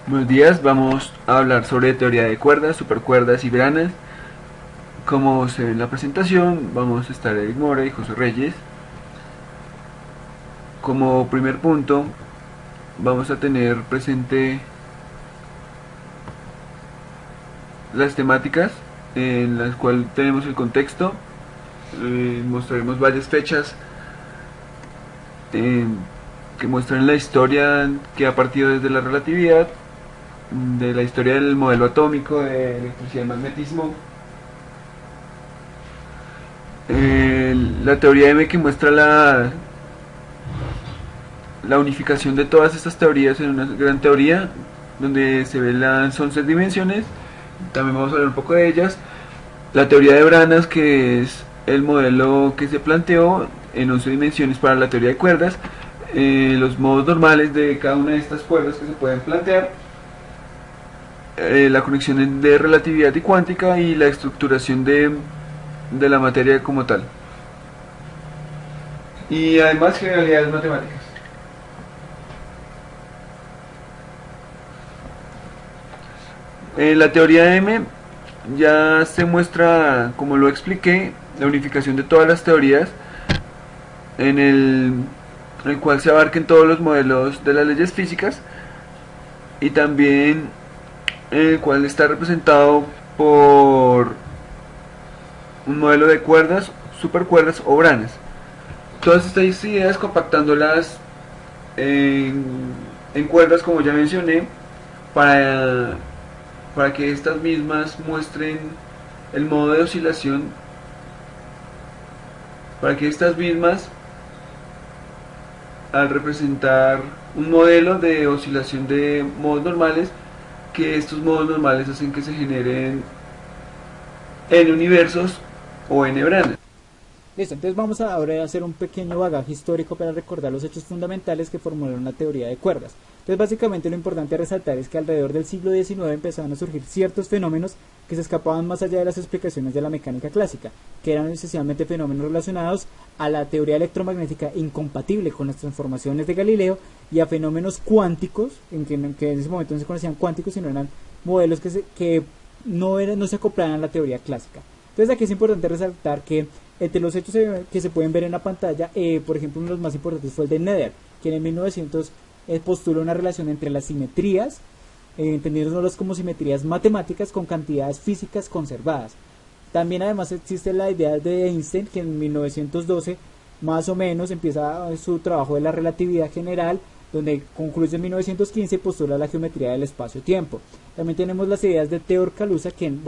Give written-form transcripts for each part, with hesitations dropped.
Buenos días, vamos a hablar sobre teoría de cuerdas, supercuerdas y branas. Como se ve en la presentación, vamos a estar Eric Mora y José Reyes. Como primer punto, vamos a tener presente las temáticas en las cuales tenemos el contexto. Mostraremos varias fechas eh, que muestran la historia que ha partido desde la relatividad, de la historia del modelo atómico, de electricidad y magnetismo. La teoría M, que muestra la unificación de todas estas teorías en una gran teoría, donde se ven las 11 dimensiones. También vamos a hablar un poco de ellas. La teoría de Branas, que es el modelo que se planteó en 11 dimensiones para la teoría de cuerdas. Los modos normales de cada una de estas cuerdas que se pueden plantear. La conexión de relatividad y cuántica, y la estructuración de la materia como tal. Y además generalidades matemáticas. La teoría M ya se muestra, como lo expliqué, la unificación de todas las teorías, en el cual se abarquen todos los modelos de las leyes físicas, y también en el cual está representado por un modelo de cuerdas, supercuerdas o branas. Todas estas ideas compactándolas en, en cuerdas, como ya mencioné, para, para que estas mismas muestren el modo de oscilación, para que estas mismas, al representar un modelo de oscilación de modos normales, que estos modos normales hacen que se generen n universos o n branas. Listo, entonces vamos a ahora a hacer un pequeño bagaje histórico para recordar los hechos fundamentales que formularon la teoría de cuerdas. Entonces básicamente lo importante a resaltar es que alrededor del siglo XIX empezaban a surgir ciertos fenómenos que se escapaban más allá de las explicaciones de la mecánica clásica, que eran esencialmente fenómenos relacionados a la teoría electromagnética incompatible con las transformaciones de Galileo y a fenómenos cuánticos, que en ese momento no se conocían cuánticos, sino eran modelos que no se acoplaban a la teoría clásica. Entonces aquí es importante resaltar que entre los hechos que se pueden ver en la pantalla, por ejemplo, uno de los más importantes fue el de Nether, quien en 1900 postula una relación entre las simetrías, entendiéndolas como simetrías matemáticas con cantidades físicas conservadas. También además existe la idea de Einstein, que en 1912 más o menos empieza su trabajo de la relatividad general, donde concluye en 1915 y postula la geometría del espacio-tiempo. También tenemos las ideas de Theodor Kaluza, quien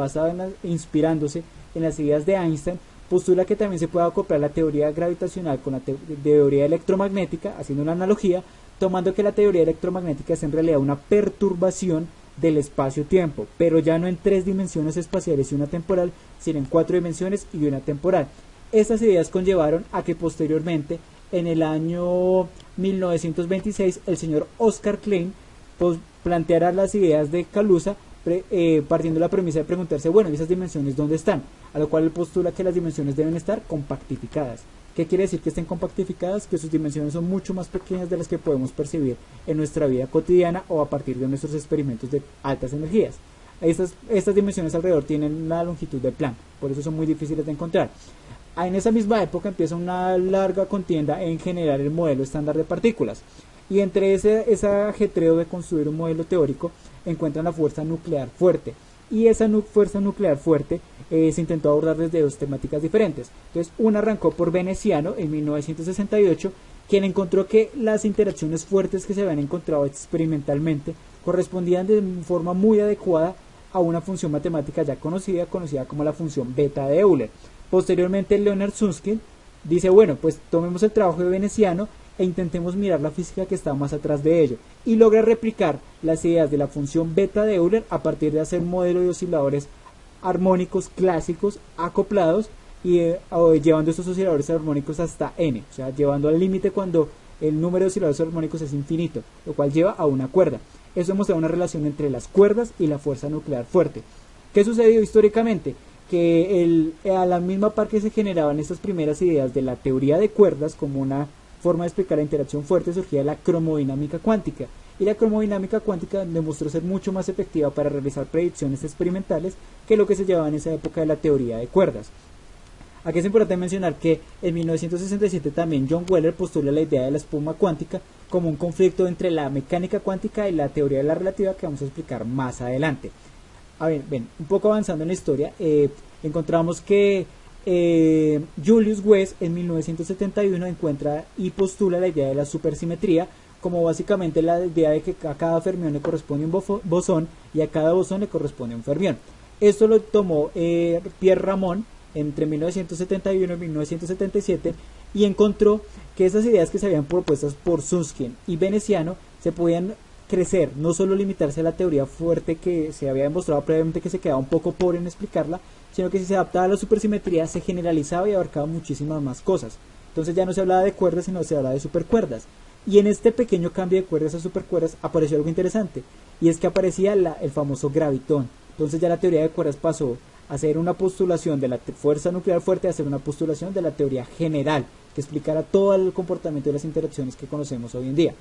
inspirándose en las ideas de Einstein, postula que también se puede acoplar la teoría gravitacional con la teoría electromagnética, haciendo una analogía, tomando que la teoría electromagnética es en realidad una perturbación del espacio-tiempo, pero ya no en 3 dimensiones espaciales y una temporal, sino en 4 dimensiones y una temporal. Estas ideas conllevaron a que posteriormente, en el año 1926, el señor Oscar Klein planteara las ideas de Kaluza, partiendo de la premisa de preguntarse, bueno, ¿y esas dimensiones dónde están? A lo cual él postula que las dimensiones deben estar compactificadas. ¿Qué quiere decir que estén compactificadas? Que sus dimensiones son mucho más pequeñas de las que podemos percibir en nuestra vida cotidiana o a partir de nuestros experimentos de altas energías. Estas dimensiones alrededor tienen la longitud de Planck, por eso son muy difíciles de encontrar. En esa misma época empieza una larga contienda en generar el modelo estándar de partículas, y entre ese ajetreo de construir un modelo teórico encuentran la fuerza nuclear fuerte, y esa fuerza nuclear fuerte se intentó abordar desde 2 temáticas diferentes. Entonces una arrancó por Veneziano en 1968, quien encontró que las interacciones fuertes que se habían encontrado experimentalmente correspondían de forma muy adecuada a una función matemática ya conocida como la función beta de Euler. Posteriormente Leonard Susskind dice, bueno, pues tomemos el trabajo de Veneziano e intentemos mirar la física que está más atrás de ello, y logra replicar las ideas de la función beta de Euler a partir de hacer un modelo de osciladores armónicos clásicos acoplados y llevando estos osciladores armónicos hasta n, o sea, llevando al límite cuando el número de osciladores armónicos es infinito, lo cual lleva a una cuerda. Eso demuestra una relación entre las cuerdas y la fuerza nuclear fuerte. ¿Qué sucedió históricamente? Que a la misma par que se generaban estas primeras ideas de la teoría de cuerdas como una forma de explicar la interacción fuerte, surgía la cromodinámica cuántica, y la cromodinámica cuántica demostró ser mucho más efectiva para realizar predicciones experimentales que lo que se llevaba en esa época de la teoría de cuerdas. Aquí es importante mencionar que en 1967 también John Wheeler postula la idea de la espuma cuántica como un conflicto entre la mecánica cuántica y la teoría de la relatividad, que vamos a explicar más adelante. A ver, un poco avanzando en la historia, encontramos que Julius West en 1971 encuentra y postula la idea de la supersimetría como básicamente la idea de que a cada fermión le corresponde un bosón y a cada bosón le corresponde un fermión. Esto lo tomó Pierre Ramón entre 1971 y 1977 y encontró que esas ideas que se habían propuestas por Susskind y Veneziano se podían crecer, no solo limitarse a la teoría fuerte que se había demostrado previamente que se quedaba un poco pobre en explicarla, sino que si se adaptaba a la supersimetría se generalizaba y abarcaba muchísimas más cosas. Entonces ya no se hablaba de cuerdas, sino se hablaba de supercuerdas. Y en este pequeño cambio de cuerdas a supercuerdas apareció algo interesante, y es que aparecía el famoso gravitón. Entonces ya la teoría de cuerdas pasó a ser una postulación de la fuerza nuclear fuerte a ser una postulación de la teoría general, que explicara todo el comportamiento de las interacciones que conocemos hoy en día.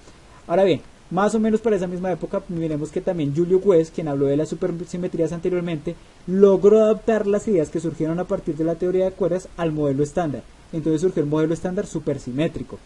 Ahora bien, más o menos para esa misma época, miremos que también Julius West, quien habló de las supersimetrías anteriormente, logró adaptar las ideas que surgieron a partir de la teoría de cuerdas al modelo estándar. Entonces surgió el modelo estándar supersimétrico.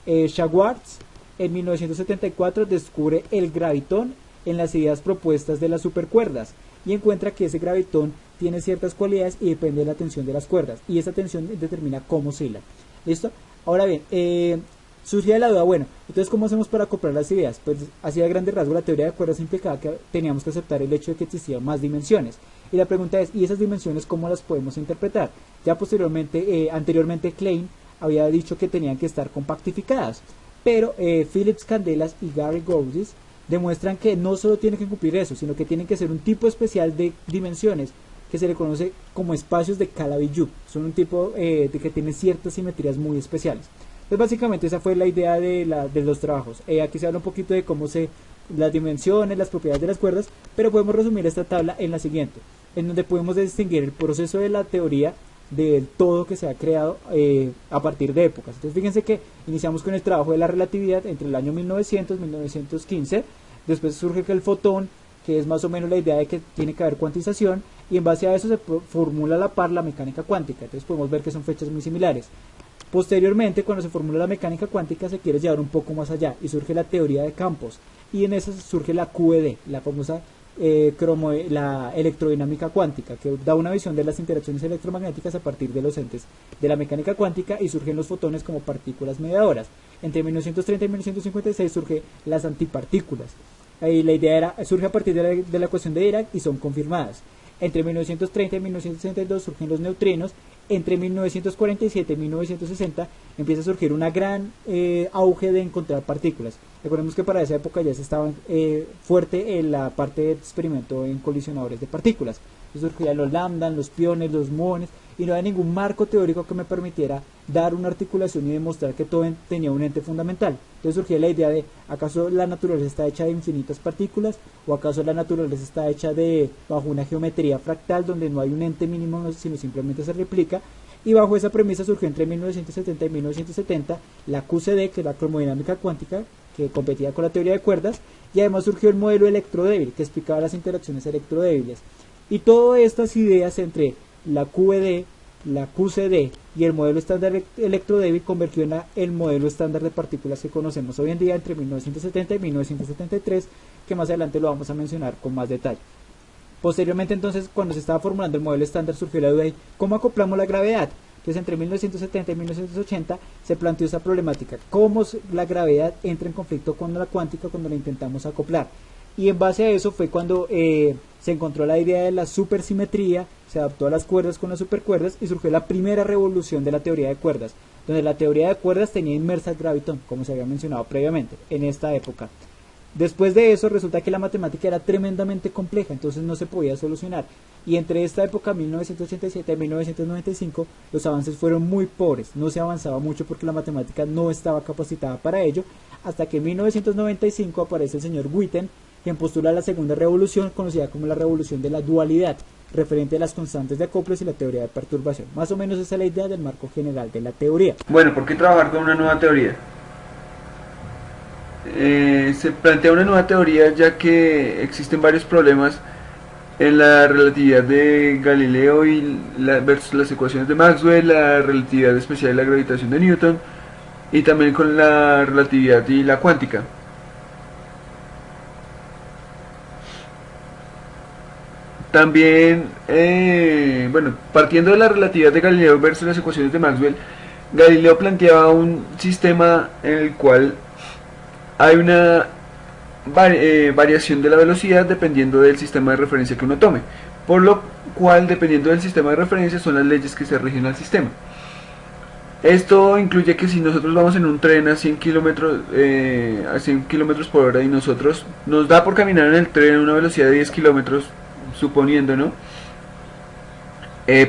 Schwartz en 1974 descubre el gravitón en las ideas propuestas de las supercuerdas y encuentra que ese gravitón tiene ciertas cualidades y depende de la tensión de las cuerdas, y esa tensión determina cómo oscila. ¿Listo? Ahora bien, surgía la duda, bueno, entonces ¿cómo hacemos para acoplar las ideas? Pues así a grandes rasgos la teoría de cuerdas implicaba que teníamos que aceptar el hecho de que existían más dimensiones, y la pregunta es, ¿y esas dimensiones cómo las podemos interpretar? Ya posteriormente, anteriormente Klein había dicho que tenían que estar compactificadas, pero Phillips Candelas y Gary Gouldis demuestran que no solo tienen que cumplir eso, sino que tienen que ser un tipo especial de dimensiones que se le conoce como espacios de Calabi-Yau. Son un tipo de que tiene ciertas simetrías muy especiales. Entonces básicamente esa fue la idea de los trabajos. Aquí se habla un poquito de cómo las dimensiones, las propiedades de las cuerdas, pero podemos resumir esta tabla en la siguiente, en donde podemos distinguir el proceso de la teoría del todo que se ha creado a partir de épocas. Entonces fíjense que iniciamos con el trabajo de la relatividad entre el año 1900 y 1915, después surge el fotón, que es más o menos la idea de que tiene que haber cuantización, y en base a eso se formula a la par la mecánica cuántica. Entonces podemos ver que son fechas muy similares. Posteriormente, cuando se formula la mecánica cuántica, se quiere llevar un poco más allá y surge la teoría de campos, y en esa surge la QED, la famosa la electrodinámica cuántica, que da una visión de las interacciones electromagnéticas a partir de los entes de la mecánica cuántica, y surgen los fotones como partículas mediadoras. Entre 1930 y 1956 surgen las antipartículas. Ahí la idea surge a partir de la ecuación de Dirac y son confirmadas. Entre 1930 y 1962 surgen los neutrinos. Entre 1947 y 1960 empieza a surgir una gran auge de encontrar partículas. Recordemos que para esa época ya se estaba fuerte en la parte de experimento en colisionadores de partículas. Entonces surgían los lambda, los piones, los muones, y no había ningún marco teórico que me permitiera dar una articulación y demostrar que todo tenía un ente fundamental. Entonces surgía la idea de, ¿acaso la naturaleza está hecha de infinitas partículas? ¿O acaso la naturaleza está hecha bajo una geometría fractal donde no hay un ente mínimo, sino simplemente se replica? Y bajo esa premisa surgió entre 1970 y 1970 la QCD, que es la cromodinámica cuántica, que competía con la teoría de cuerdas, y además surgió el modelo electrodébil, que explicaba las interacciones electrodébiles. Y todas estas ideas entre la QED, la QCD y el modelo estándar electrodébil convirtió en el modelo estándar de partículas que conocemos hoy en día entre 1970 y 1973, que más adelante lo vamos a mencionar con más detalle. Posteriormente, entonces, cuando se estaba formulando el modelo estándar, surgió la duda de ¿cómo acoplamos la gravedad? Entonces, entre 1970 y 1980 se planteó esa problemática, cómo la gravedad entra en conflicto con la cuántica cuando la intentamos acoplar. Y en base a eso fue cuando se encontró la idea de la supersimetría, se adaptó a las cuerdas con las supercuerdas y surgió la primera revolución de la teoría de cuerdas, donde la teoría de cuerdas tenía inmersa el gravitón, como se había mencionado previamente, en esta época. Después de eso resulta que la matemática era tremendamente compleja, entonces no se podía solucionar. Y entre esta época, 1987 y 1995, los avances fueron muy pobres, no se avanzaba mucho porque la matemática no estaba capacitada para ello, hasta que en 1995 aparece el señor Witten, quien postula la segunda revolución, conocida como la revolución de la dualidad, referente a las constantes de acoplos y la teoría de perturbación. Más o menos esa es la idea del marco general de la teoría. Bueno, ¿por qué trabajar con una nueva teoría? se plantea una nueva teoría, ya que existen varios problemas en la relatividad de Galileo versus las ecuaciones de Maxwell, la relatividad especial y la gravitación de Newton, y también con la relatividad y la cuántica. También, bueno, partiendo de la relatividad de Galileo versus las ecuaciones de Maxwell, Galileo planteaba un sistema en el cual hay una variación de la velocidad dependiendo del sistema de referencia que uno tome, por lo cual, dependiendo del sistema de referencia, son las leyes que se rigen al sistema. Esto incluye que si nosotros vamos en un tren a 100 kilómetros por hora y nosotros nos da por caminar en el tren a una velocidad de 10 kilómetros, suponiendo, ¿no?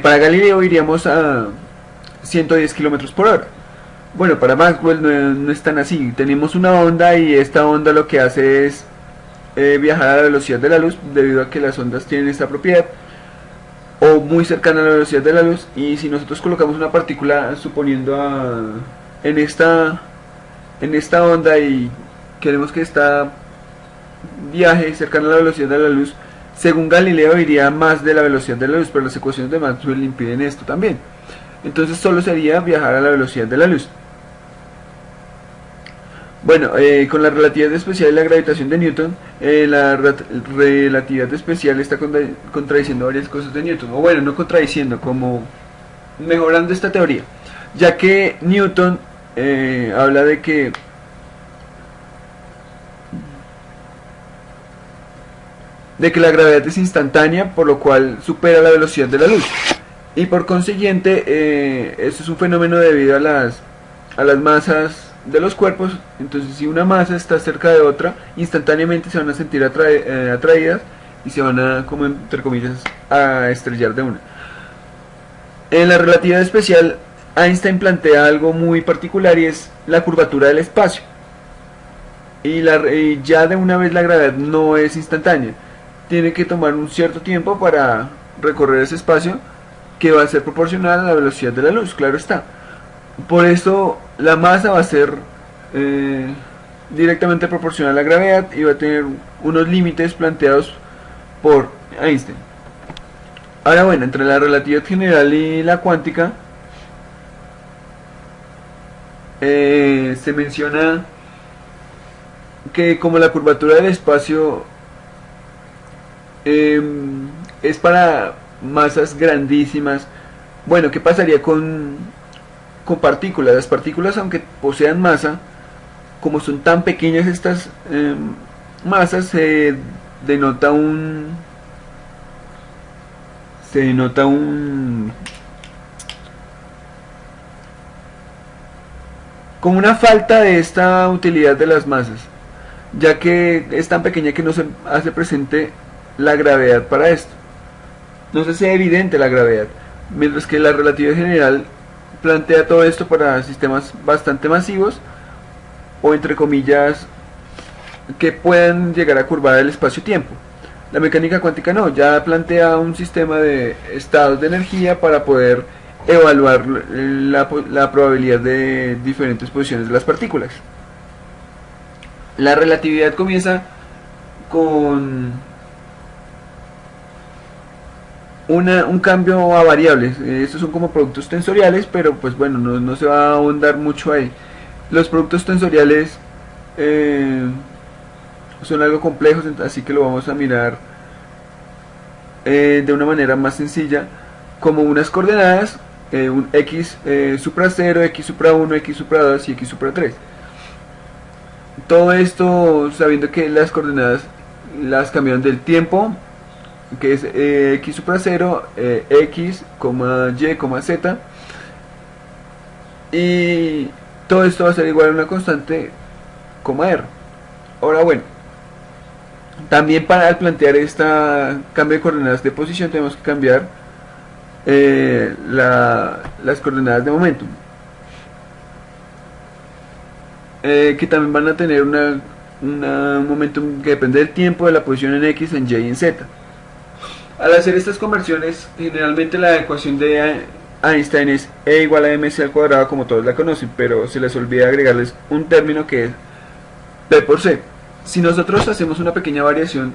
Para Galileo iríamos a 110 kilómetros por hora. Bueno, para Maxwell no es tan así. Tenemos una onda y esta onda lo que hace es viajar a la velocidad de la luz, debido a que las ondas tienen esta propiedad, o muy cercana a la velocidad de la luz. Y si nosotros colocamos una partícula, suponiendo en esta onda, y queremos que esta viaje cercana a la velocidad de la luz, según Galileo iría más de la velocidad de la luz, pero las ecuaciones de Maxwell impiden esto también. Entonces solo sería viajar a la velocidad de la luz. Bueno, con la relatividad especial y la gravitación de Newton, la relatividad especial está contradiciendo varias cosas de Newton, o bueno, no contradiciendo, como mejorando esta teoría, ya que Newton habla de que la gravedad es instantánea, por lo cual supera la velocidad de la luz, y por consiguiente esto es un fenómeno debido a las masas de los cuerpos. Entonces, si una masa está cerca de otra, instantáneamente se van a sentir atraídas y se van a, como entre comillas, a estrellar de una. En la relatividad especial, Einstein plantea algo muy particular, y es la curvatura del espacio, y ya de una vez la gravedad no es instantánea, tiene que tomar un cierto tiempo para recorrer ese espacio, que va a ser proporcional a la velocidad de la luz, claro está. Por eso la masa va a ser directamente proporcional a la gravedad, y va a tener unos límites planteados por Einstein. Ahora bueno, entre la relatividad general y la cuántica, se menciona que como la curvatura del espacio es para masas grandísimas, bueno, ¿qué pasaría con partículas? Las partículas, aunque posean masa, como son tan pequeñas estas masas, se denota como una falta de esta utilidad de las masas, ya que es tan pequeña que no se hace presente la gravedad para esto, no se hace evidente la gravedad, mientras que la relatividad general plantea todo esto para sistemas bastante masivos, o entre comillas, que puedan llegar a curvar el espacio-tiempo. La mecánica cuántica no, ya plantea un sistema de estados de energía para poder evaluar la probabilidad de diferentes posiciones de las partículas. La relatividad comienza con un cambio a variables. Estos son como productos tensoriales, pero pues bueno, no se va a ahondar mucho ahí. Los productos tensoriales son algo complejos, así que lo vamos a mirar de una manera más sencilla, como unas coordenadas, un x supra 0, x supra 1, x supra 2 y x supra 3. Todo esto sabiendo que las coordenadas las cambiaron del tiempo, que es x supra 0, x, y, z, y todo esto va a ser igual a una constante, r. Ahora bueno, también al plantear este cambio de coordenadas de posición, tenemos que cambiar las coordenadas de momento, que también van a tener un momentum que depende del tiempo, de la posición en x, en y y en z. Al hacer estas conversiones, generalmente la ecuación de Einstein es E igual a mc al cuadrado, como todos la conocen, pero se les olvida agregarles un término que es P por C. Si nosotros hacemos una pequeña variación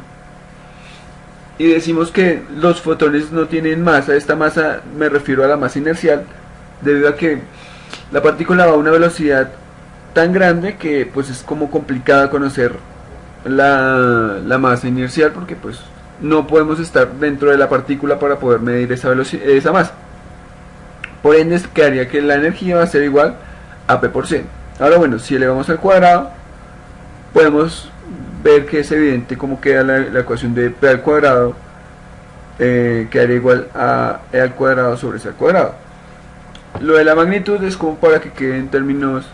y decimos que los fotones no tienen masa, esta masa me refiero a la masa inercial, debido a que la partícula va a una velocidad tan grande que pues es como complicado conocer la masa inercial, porque pues no podemos estar dentro de la partícula para poder medir esa masa. Por ende quedaría que la energía va a ser igual a P por C. Ahora bueno, si elevamos al cuadrado, podemos ver que es evidente cómo queda la ecuación de P al cuadrado, quedaría igual a E al cuadrado sobre C al cuadrado. Lo de la magnitud es como para que quede en términos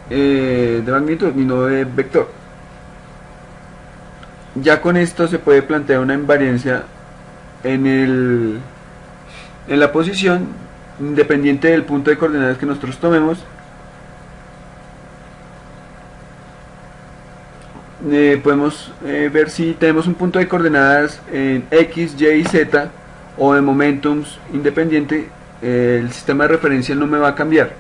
de magnitud y no de vector. Ya con esto se puede plantear una invariancia en la posición, independiente del punto de coordenadas que nosotros tomemos. Podemos ver si tenemos un punto de coordenadas en X, Y y Z, o de momentums independiente, el sistema de referencia no me va a cambiar.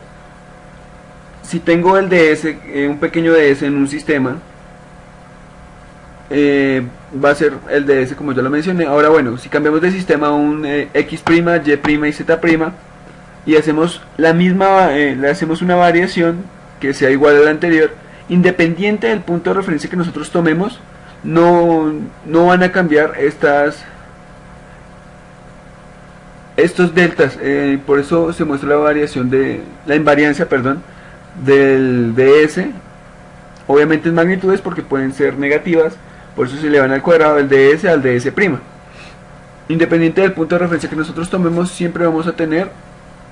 Si tengo el ds, un pequeño ds en un sistema, va a ser el ds como ya lo mencioné. Ahora bueno, si cambiamos de sistema a un X', Y' y Z', y hacemos la misma, le hacemos una variación que sea igual a la anterior, independiente del punto de referencia que nosotros tomemos, no van a cambiar estos deltas. Por eso se muestra la variación la invariancia, del ds, obviamente en magnitudes porque pueden ser negativas, por eso se elevan al cuadrado del ds al ds'. Independiente del punto de referencia que nosotros tomemos, siempre vamos a tener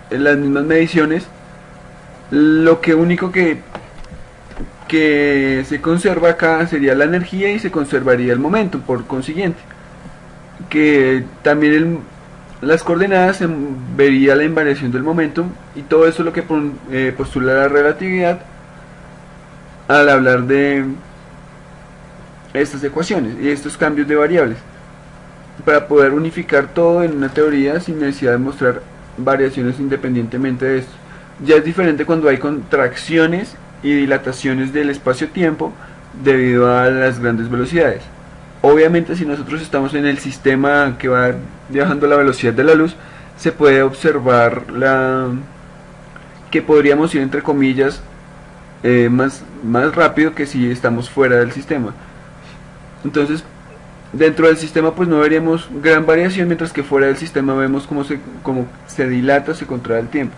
las mismas mediciones. Lo que único que se conserva acá sería la energía y se conservaría el momento, por consiguiente, que también las coordenadas se vería la invariación del momento, y todo eso es lo que postula la relatividad al hablar de estas ecuaciones y estos cambios de variables, para poder unificar todo en una teoría sin necesidad de mostrar variaciones independientemente de esto. Ya es diferente cuando hay contracciones y dilataciones del espacio-tiempo debido a las grandes velocidades. Obviamente si nosotros estamos en el sistema que va viajando a la velocidad de la luz, se puede observar que podríamos ir entre comillas más rápido que si estamos fuera del sistema. Entonces dentro del sistema pues no veríamos gran variación, mientras que fuera del sistema vemos cómo se dilata, se contrae el tiempo.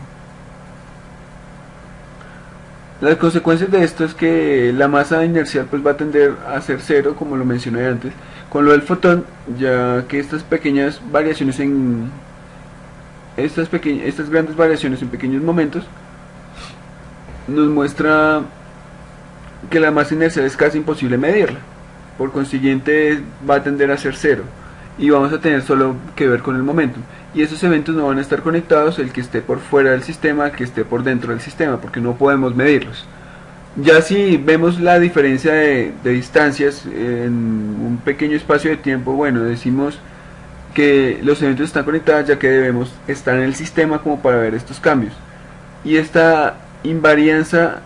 Las consecuencias de esto es que la masa inercial pues va a tender a ser cero, como lo mencioné antes, con lo del fotón, ya que estas pequeñas variaciones estas grandes variaciones en pequeños momentos nos muestra que la masa inercial es casi imposible medirla. Por consiguiente va a tender a ser cero y vamos a tener solo que ver con el momento, y esos eventos no van a estar conectados, el que esté por fuera del sistema, el que esté por dentro del sistema, porque no podemos medirlos. Ya si vemos la diferencia de distancias en un pequeño espacio de tiempo, bueno, decimos que los eventos están conectados, ya que debemos estar en el sistema como para ver estos cambios. Y esta invarianza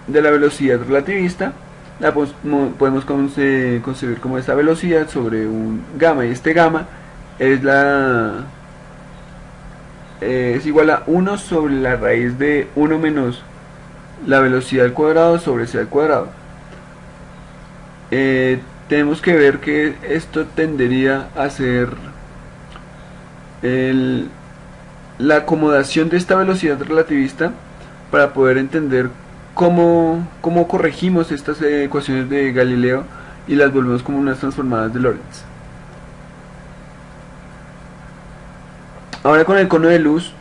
de la velocidad relativista la podemos concebir como esta velocidad sobre un gamma, y este gamma es igual a 1 sobre la raíz de 1 menos la velocidad al cuadrado sobre c al cuadrado. Tenemos que ver que esto tendería a ser la acomodación de esta velocidad relativista para poder entender cómo corregimos estas ecuaciones de Galileo y las volvemos como unas transformadas de Lorentz. Ahora con el cono de luz,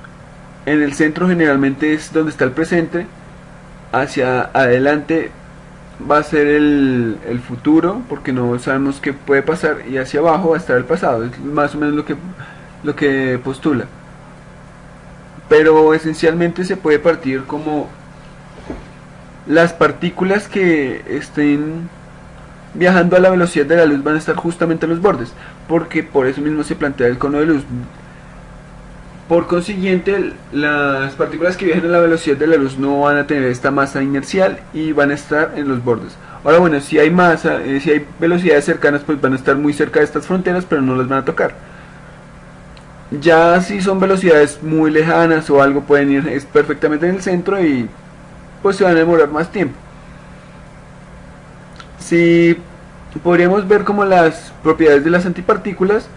en el centro generalmente es donde está el presente, hacia adelante va a ser el futuro, porque no sabemos qué puede pasar, y hacia abajo va a estar el pasado. Es más o menos lo que postula. Pero esencialmente se puede partir como las partículas que estén viajando a la velocidad de la luz van a estar justamente a los bordes, porque por eso mismo se plantea el cono de luz. Por consiguiente, las partículas que viajan a la velocidad de la luz no van a tener esta masa inercial y van a estar en los bordes. Ahora bueno, si hay masa, si hay velocidades cercanas, pues van a estar muy cerca de estas fronteras, pero no las van a tocar. Ya si son velocidades muy lejanas o algo, pueden ir perfectamente en el centro y pues se van a demorar más tiempo. Si podríamos ver como las propiedades de las antipartículas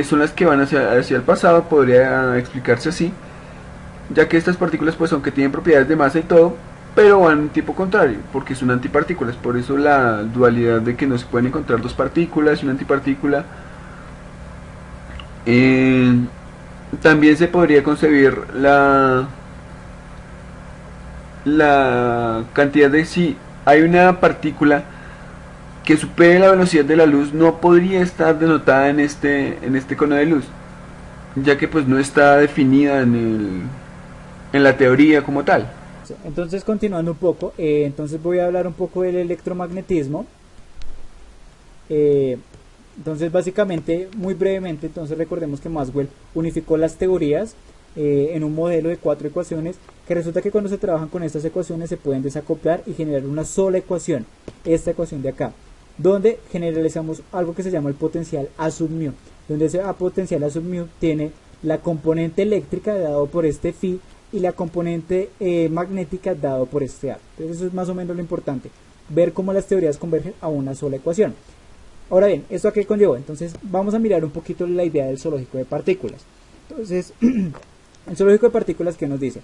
son las que van hacia el pasado, podría explicarse así, ya que estas partículas pues aunque tienen propiedades de masa y todo, pero van en tipo contrario, porque son antipartículas, por eso la dualidad de que no se pueden encontrar dos partículas y una antipartícula. Eh, También se podría concebir la cantidad de si hay una partícula que supere la velocidad de la luz, no podría estar denotada en este cono de luz, ya que pues no está definida en la teoría como tal. Entonces, continuando un poco, entonces voy a hablar un poco del electromagnetismo. Eh, entonces, básicamente, muy brevemente, entonces recordemos que Maxwell unificó las teorías en un modelo de 4 ecuaciones, que resulta que cuando se trabajan con estas ecuaciones se pueden desacoplar y generar una sola ecuación, esta ecuación de acá, donde generalizamos algo que se llama el potencial A sub mu, donde ese potencial A sub mu tiene la componente eléctrica dado por este phi y la componente magnética dado por este A. Entonces eso es más o menos lo importante, ver cómo las teorías convergen a una sola ecuación. Ahora bien, ¿esto a qué conllevó? Entonces vamos a mirar un poquito la idea del zoológico de partículas. Entonces, el zoológico de partículas, ¿qué nos dice?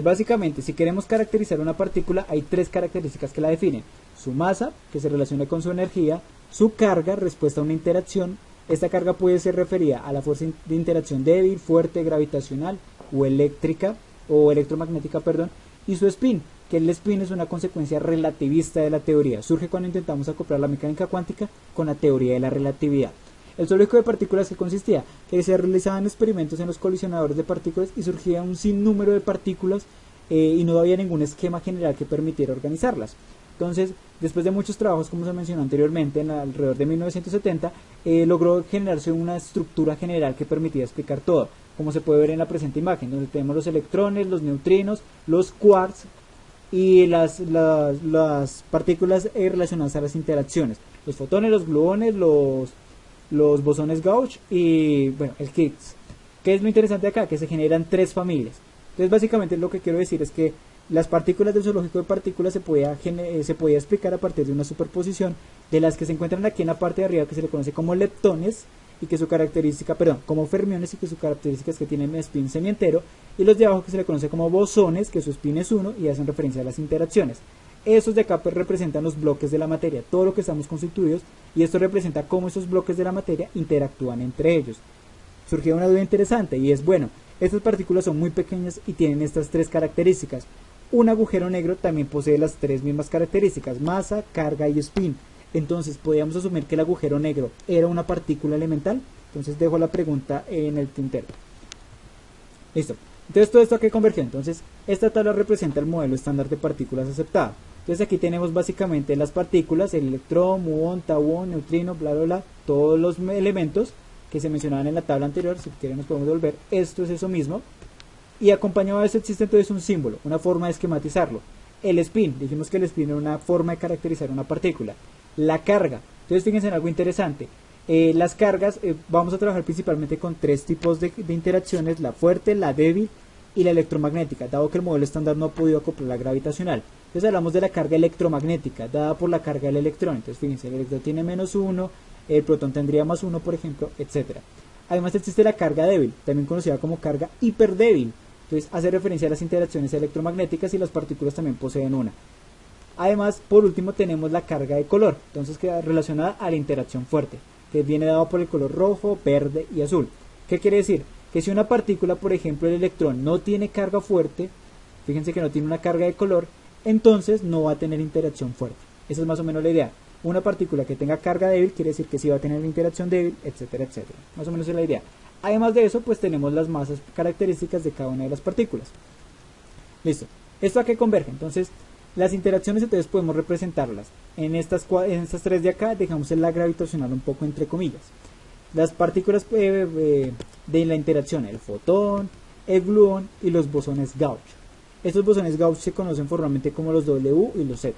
Básicamente, si queremos caracterizar una partícula, hay 3 características que la definen. Su masa, que se relaciona con su energía, su carga, respuesta a una interacción. Esta carga puede ser referida a la fuerza de interacción débil, fuerte, gravitacional o eléctrica, o electromagnética, perdón, y su spin, que el spin es una consecuencia relativista de la teoría. Surge cuando intentamos acoplar la mecánica cuántica con la teoría de la relatividad. El zoológico de partículas, que consistía que se realizaban experimentos en los colisionadores de partículas y surgía un sinnúmero de partículas y no había ningún esquema general que permitiera organizarlas. Entonces, después de muchos trabajos, como se mencionó anteriormente, alrededor de 1970, logró generarse una estructura general que permitía explicar todo, como se puede ver en la presente imagen, donde tenemos los electrones, los neutrinos, los quarks y las partículas relacionadas a las interacciones, los fotones, los gluones, los bosones Gauge y bueno, el Higgs. ¿Qué es lo interesante acá? Que se generan 3 familias. Entonces básicamente lo que quiero decir es que las partículas del zoológico de partículas se podía explicar a partir de una superposición de las que se encuentran aquí en la parte de arriba, que se le conoce como leptones y que su característica, perdón, como fermiones y que su característica es que tienen spin semientero, y los de abajo que se le conoce como bosones, que su spin es 1 y hacen referencia a las interacciones. Esos de acá pues representan los bloques de la materia, todo lo que estamos constituidos, y esto representa cómo esos bloques de la materia interactúan entre ellos. Surgió una duda interesante y es, bueno, estas partículas son muy pequeñas y tienen estas 3 características. Un agujero negro también posee las 3 mismas características, masa, carga y spin. Entonces, ¿podríamos asumir que el agujero negro era una partícula elemental? Entonces dejo la pregunta en el tintero. Listo. Entonces, ¿todo esto a qué converge? Entonces, esta tabla representa el modelo estándar de partículas aceptado. Entonces, aquí tenemos básicamente las partículas, el electrón, muón, tauón, neutrino, bla, bla, bla, todos los elementos que se mencionaban en la tabla anterior. Si quieren nos podemos devolver. Esto es eso mismo. Y acompañado de esto existe entonces un símbolo, una forma de esquematizarlo. El spin, dijimos que el spin era una forma de caracterizar una partícula. La carga, entonces fíjense en algo interesante. Las cargas, vamos a trabajar principalmente con 3 tipos de interacciones, la fuerte, la débil y la electromagnética, dado que el modelo estándar no ha podido acoplar la gravitacional. Entonces hablamos de la carga electromagnética, dada por la carga del electrón. Entonces fíjense, el electrón tiene -1, el protón tendría +1, por ejemplo, etc. Además existe la carga débil, también conocida como carga hiperdébil. Entonces hace referencia a las interacciones electromagnéticas y las partículas también poseen una. Además, por último, tenemos la carga de color, entonces queda relacionada a la interacción fuerte, que viene dado por el color rojo, verde y azul. ¿Qué quiere decir? Que si una partícula, por ejemplo el electrón, no tiene carga fuerte, fíjense que no tiene una carga de color, entonces no va a tener interacción fuerte. Esa es más o menos la idea. Una partícula que tenga carga débil quiere decir que sí va a tener interacción débil, etcétera, etcétera. Más o menos es la idea. Además de eso, pues tenemos las masas características de cada una de las partículas. Listo. ¿Esto a qué converge? Entonces, las interacciones entonces podemos representarlas. En estas 3 de acá dejamos el la gravitacional un poco entre comillas. las partículas de la interacción, el fotón, el gluón y los bosones Gauss. Estos bosones Gauss se conocen formalmente como los W y los Z.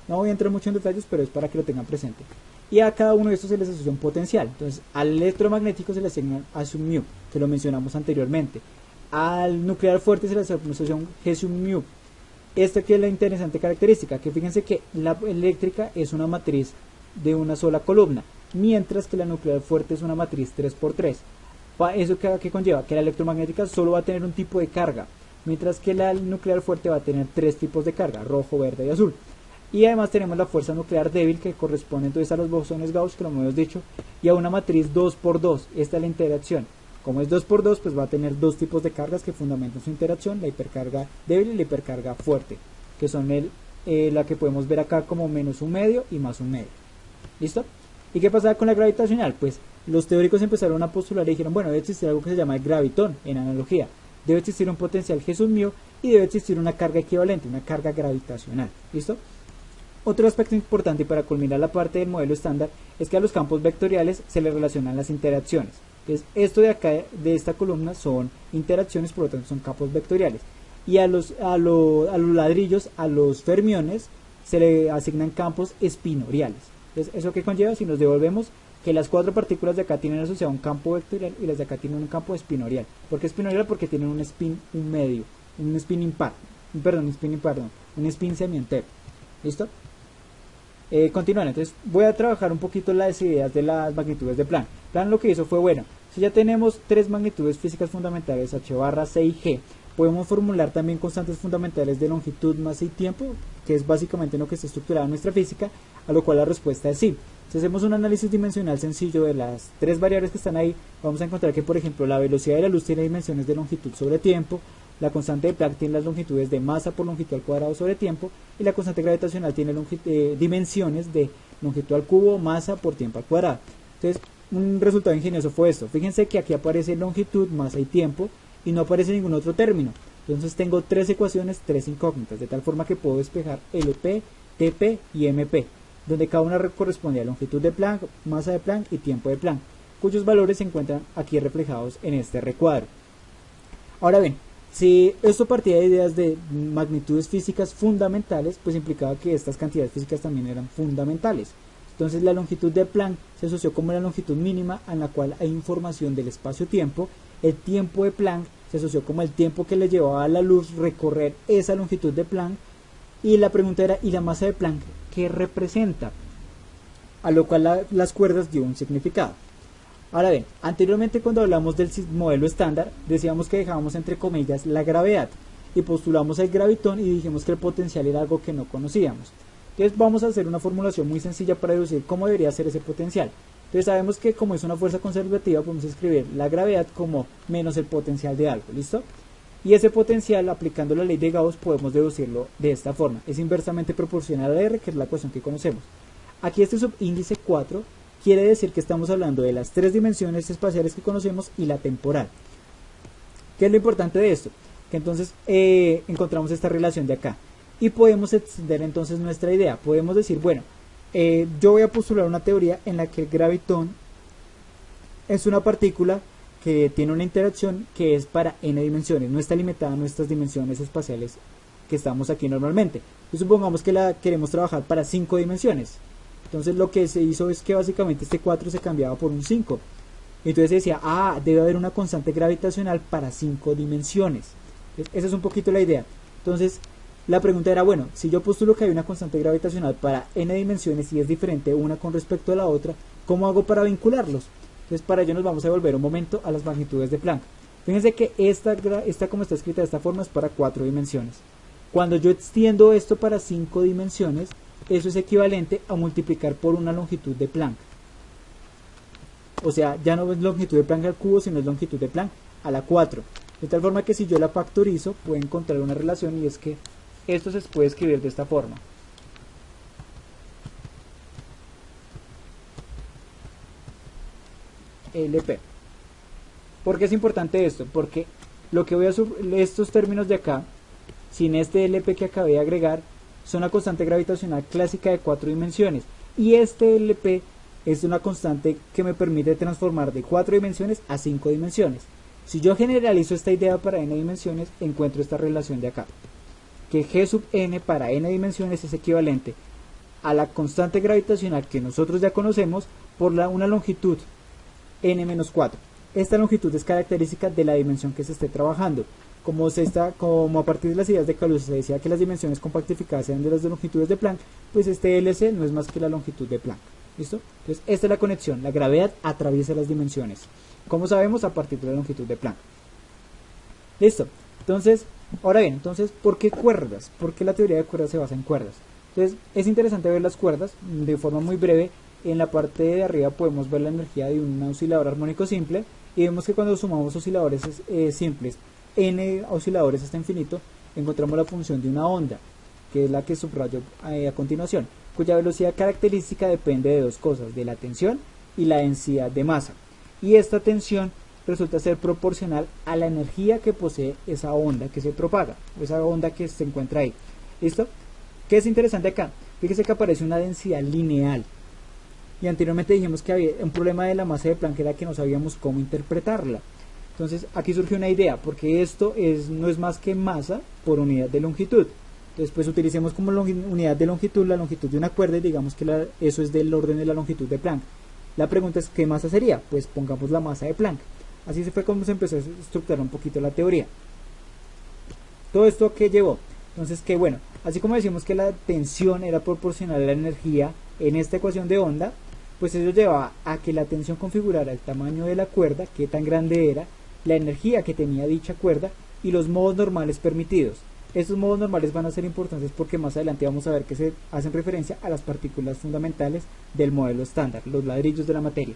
No voy a entrar mucho en detalles, pero es para que lo tengan presente. Y a cada uno de estos se les asocia un potencial. Entonces, al electromagnético se le asigna a sub mu, que lo mencionamos anteriormente. Al nuclear fuerte se le asocia un G sub mu. Esta que es la interesante característica, que fíjense que la eléctrica es una matriz de una sola columna, mientras que la nuclear fuerte es una matriz 3×3. ¿Eso que conlleva? Que la electromagnética solo va a tener un tipo de carga, mientras que la nuclear fuerte va a tener 3 tipos de carga, rojo, verde y azul. Y además tenemos la fuerza nuclear débil, que corresponde entonces a los bosones Gauss, que lo hemos dicho, y a una matriz 2×2. Esta es la interacción. Como es 2×2, pues va a tener dos tipos de cargas que fundamentan su interacción, la hipercarga débil y la hipercarga fuerte, que son la que podemos ver acá como -1/2 y +1/2. ¿Listo? ¿Y qué pasaba con la gravitacional? Pues los teóricos empezaron a postular y dijeron, bueno, debe existir algo que se llama el gravitón, en analogía. Debe existir un potencial G sub mu y debe existir una carga equivalente, una carga gravitacional. ¿Listo? Otro aspecto importante, y para culminar la parte del modelo estándar, es que a los campos vectoriales se les relacionan las interacciones. Entonces, esto de acá, de esta columna, son interacciones, por lo tanto son campos vectoriales. Y a los ladrillos, a los fermiones, se le asignan campos espinoriales. Entonces, ¿eso qué conlleva? Si nos devolvemos, que las cuatro partículas de acá tienen asociado un campo vectorial y las de acá tienen un campo espinorial. ¿Por qué espinorial? Porque tienen un spin medio, un spin impar, un spin semientero. ¿Listo? Continuando, entonces voy a trabajar un poquito las ideas de las magnitudes de Planck. Planck lo que hizo fue, bueno, si ya tenemos tres magnitudes físicas fundamentales, h barra, c y g, podemos formular también constantes fundamentales de longitud, masa y tiempo, que es básicamente en lo que está estructurada nuestra física, a lo cual la respuesta es sí. Si hacemos un análisis dimensional sencillo de las tres variables que están ahí, vamos a encontrar que, por ejemplo, la velocidad de la luz tiene dimensiones de longitud sobre tiempo, la constante de Planck tiene las longitudes de masa por longitud al cuadrado sobre tiempo, y la constante gravitacional tiene dimensiones de longitud al cubo, masa por tiempo al cuadrado. Entonces, un resultado ingenioso fue esto. Fíjense que aquí aparece longitud, masa y tiempo, y no aparece ningún otro término. Entonces tengo tres ecuaciones, tres incógnitas, de tal forma que puedo despejar LP, TP y MP, donde cada una corresponde a longitud de Planck, masa de Planck y tiempo de Planck, cuyos valores se encuentran aquí reflejados en este recuadro. Ahora bien, si esto partía de ideas de magnitudes físicas fundamentales, pues implicaba que estas cantidades físicas también eran fundamentales. Entonces la longitud de Planck se asoció como la longitud mínima en la cual hay información del espacio-tiempo. El tiempo de Planck se asoció como el tiempo que le llevaba a la luz recorrer esa longitud de Planck. Y la pregunta era, ¿y la masa de Planck qué representa? A lo cual las cuerdas dio un significado. Ahora bien, anteriormente cuando hablamos del modelo estándar, decíamos que dejábamos entre comillas la gravedad y postulamos el gravitón y dijimos que el potencial era algo que no conocíamos. Entonces vamos a hacer una formulación muy sencilla para deducir cómo debería ser ese potencial. Entonces sabemos que como es una fuerza conservativa podemos escribir la gravedad como menos el potencial de algo, ¿listo? Y ese potencial, aplicando la ley de Gauss, podemos deducirlo de esta forma. Es inversamente proporcional a R, que es la ecuación que conocemos. Aquí este subíndice 4 quiere decir que estamos hablando de las tres dimensiones espaciales que conocemos y la temporal. ¿Qué es lo importante de esto? Que entonces encontramos esta relación de acá y podemos extender entonces nuestra idea. Podemos decir, bueno, yo voy a postular una teoría en la que el gravitón es una partícula que tiene una interacción que es para n dimensiones, no está limitada a nuestras dimensiones espaciales que estamos aquí normalmente. Entonces, supongamos que la queremos trabajar para 5 dimensiones. Entonces lo que se hizo es que básicamente este 4 se cambiaba por un 5. Entonces se decía, debe haber una constante gravitacional para 5 dimensiones. Entonces, esa es un poquito la idea. Entonces la pregunta era, bueno, si yo postulo que hay una constante gravitacional para n dimensiones y es diferente una con respecto a la otra, ¿cómo hago para vincularlos? Entonces para ello nos vamos a volver un momento a las magnitudes de Planck. Fíjense que esta como está escrita de esta forma es para 4 dimensiones. Cuando yo extiendo esto para 5 dimensiones, eso es equivalente a multiplicar por una longitud de Planck. O sea, ya no es longitud de Planck al cubo, sino es longitud de Planck a la 4. De tal forma que si yo la factorizo, puedo encontrar una relación, y es que esto se puede escribir de esta forma. LP. ¿Por qué es importante esto? Porque lo que voy a estos términos de acá, sin este LP que acabé de agregar, son la constante gravitacional clásica de 4 dimensiones, y este LP es una constante que me permite transformar de 4 dimensiones a 5 dimensiones. Si yo generalizo esta idea para n dimensiones, encuentro esta relación de acá, que g sub n para n dimensiones es equivalente a la constante gravitacional que nosotros ya conocemos por una longitud n-4. Esta longitud es característica de la dimensión que se esté trabajando. Como a partir de las ideas de Caluso se decía que las dimensiones compactificadas eran de las longitudes de Planck, pues este LC no es más que la longitud de Planck. ¿Listo? Entonces esta es la conexión, la gravedad atraviesa las dimensiones. Como sabemos, a partir de la longitud de Planck. Listo. Entonces, ahora bien, ¿por qué cuerdas? ¿Por qué la teoría de cuerdas se basa en cuerdas? Entonces es interesante ver las cuerdas de forma muy breve. En la parte de arriba podemos ver la energía de un oscilador armónico simple y vemos que cuando sumamos osciladores simples, n osciladores hasta infinito, encontramos la función de una onda, que es la que subrayo a continuación, cuya velocidad característica depende de dos cosas, de la tensión y la densidad de masa. Y esta tensión resulta ser proporcional a la energía que posee esa onda que se propaga, o esa onda que se encuentra ahí. ¿Listo? ¿Qué es interesante acá? Fíjese que aparece una densidad lineal. Y anteriormente dijimos que había un problema de la masa de Planck, era que no sabíamos cómo interpretarla. Entonces aquí surgió una idea, porque esto no es más que masa por unidad de longitud. Entonces pues utilicemos como unidad de longitud la longitud de una cuerda y digamos que eso es del orden de la longitud de Planck. La pregunta es ¿qué masa sería? Pues pongamos la masa de Planck. Así fue como se empezó a estructurar un poquito la teoría. ¿Todo esto qué llevó? Entonces que bueno, así como decimos que la tensión era proporcional a la energía en esta ecuación de onda, pues eso llevaba a que la tensión configurara el tamaño de la cuerda, qué tan grande era, la energía que tenía dicha cuerda y los modos normales permitidos. Estos modos normales van a ser importantes porque más adelante vamos a ver que se hacen referencia a las partículas fundamentales del modelo estándar, los ladrillos de la materia.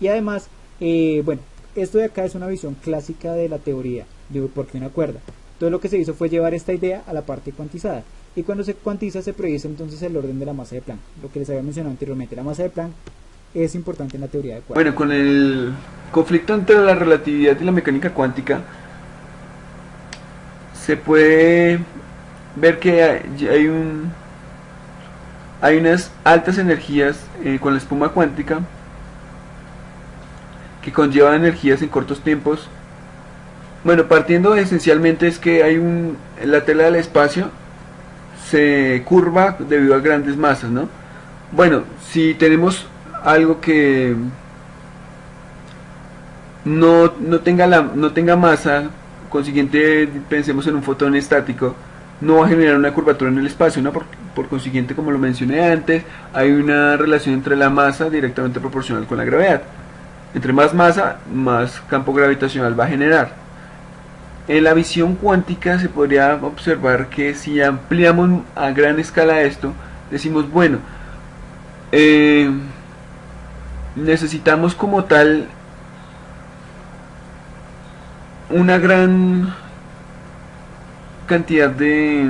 Y además, bueno, esto de acá es una visión clásica de la teoría de por qué una cuerda. Entonces lo que se hizo fue llevar esta idea a la parte cuantizada. Y cuando se cuantiza se predice entonces el orden de la masa de Planck. Lo que les había mencionado anteriormente, la masa de Planck es importante en la teoría de cuerdas. Bueno, con el conflicto entre la relatividad y la mecánica cuántica, se puede ver que hay unas altas energías con la espuma cuántica que conllevan energías en cortos tiempos. Bueno, partiendo esencialmente es que la tela del espacio se curva debido a grandes masas, ¿no? Bueno, si tenemos algo que no tenga masa, consiguiente pensemos en un fotón estático, no va a generar una curvatura en el espacio, ¿no? Por consiguiente, como lo mencioné antes, hay una relación entre la masa directamente proporcional con la gravedad. Entre más masa, más campo gravitacional va a generar. En la visión cuántica se podría observar que si ampliamos a gran escala esto, decimos, bueno, necesitamos como tal una gran cantidad de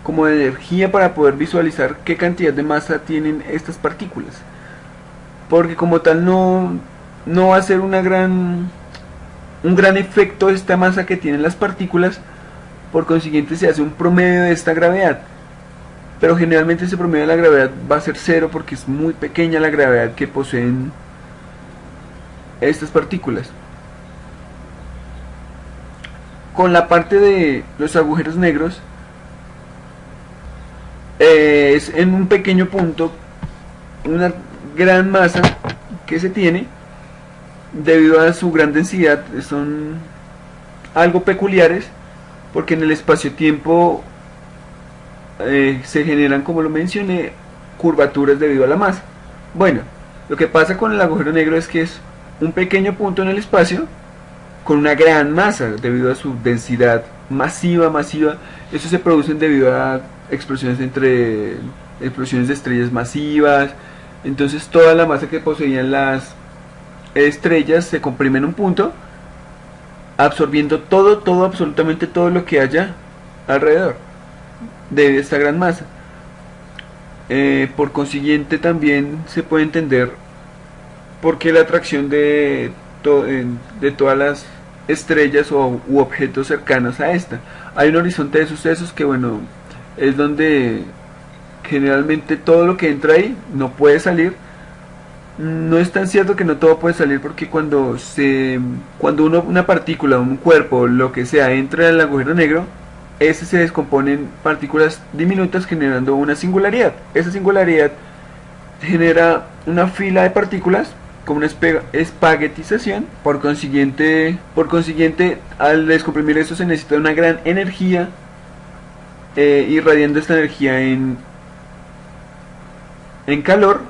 energía para poder visualizar qué cantidad de masa tienen estas partículas, porque como tal no va a ser un gran efecto esta masa que tienen las partículas. Por consiguiente se hace un promedio de esta gravedad, pero generalmente ese promedio de la gravedad va a ser cero porque es muy pequeña la gravedad que poseen estas partículas. Con la parte de los agujeros negros, es en un pequeño punto una gran masa que se tiene debido a su gran densidad. Son algo peculiares porque en el espacio-tiempo se generan, como lo mencioné, curvaturas debido a la masa. Bueno, lo que pasa con el agujero negro es que es un pequeño punto en el espacio con una gran masa debido a su densidad masiva. Eso se produce debido a explosiones de estrellas masivas. Entonces toda la masa que poseían las estrellas se comprime en un punto, absorbiendo absolutamente todo lo que haya alrededor de esta gran masa. Por consiguiente también se puede entender por qué la atracción de todas las estrellas u objetos cercanos a esta. Hay un horizonte de sucesos que, bueno, es donde generalmente todo lo que entra ahí no puede salir. No es tan cierto que no todo puede salir, porque cuando una partícula, un cuerpo, lo que sea, entra al agujero negro, ese se descompone en partículas diminutas generando una singularidad. Esa singularidad genera una fila de partículas como una espaguetización. Por consiguiente, al descomprimir eso se necesita una gran energía, irradiando esta energía en calor,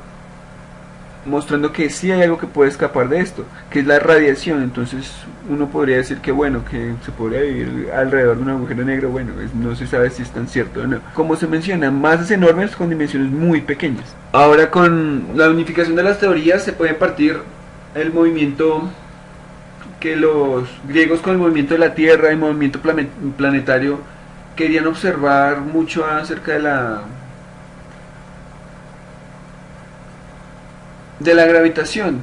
mostrando que sí hay algo que puede escapar de esto, que es la radiación. Entonces uno podría decir que bueno, que se podría vivir alrededor de un agujero negro. Bueno, no se sabe si es tan cierto o no. Como se menciona, masas enormes con dimensiones muy pequeñas. Ahora, con la unificación de las teorías se puede partir el movimiento que los griegos, con el movimiento de la Tierra, el movimiento planetario, querían observar mucho acerca de la gravitación,